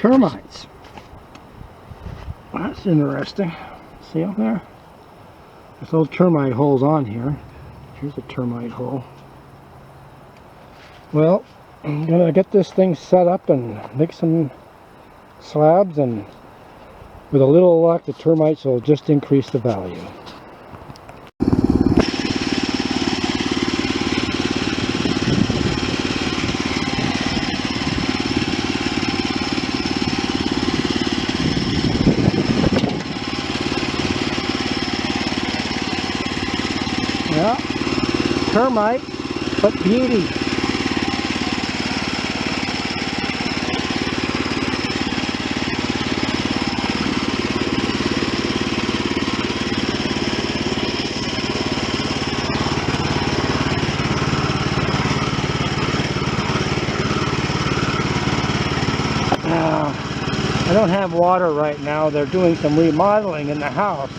termites. That's interesting. See up there? There's little termite holes on here. Here's a termite hole. Well, I'm gonna get this thing set up and make some slabs, and with a little luck the termites will just increase the value. Yeah, termite, but beauty. I don't have water right now. They're doing some remodeling in the house.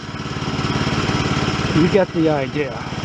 You get the idea.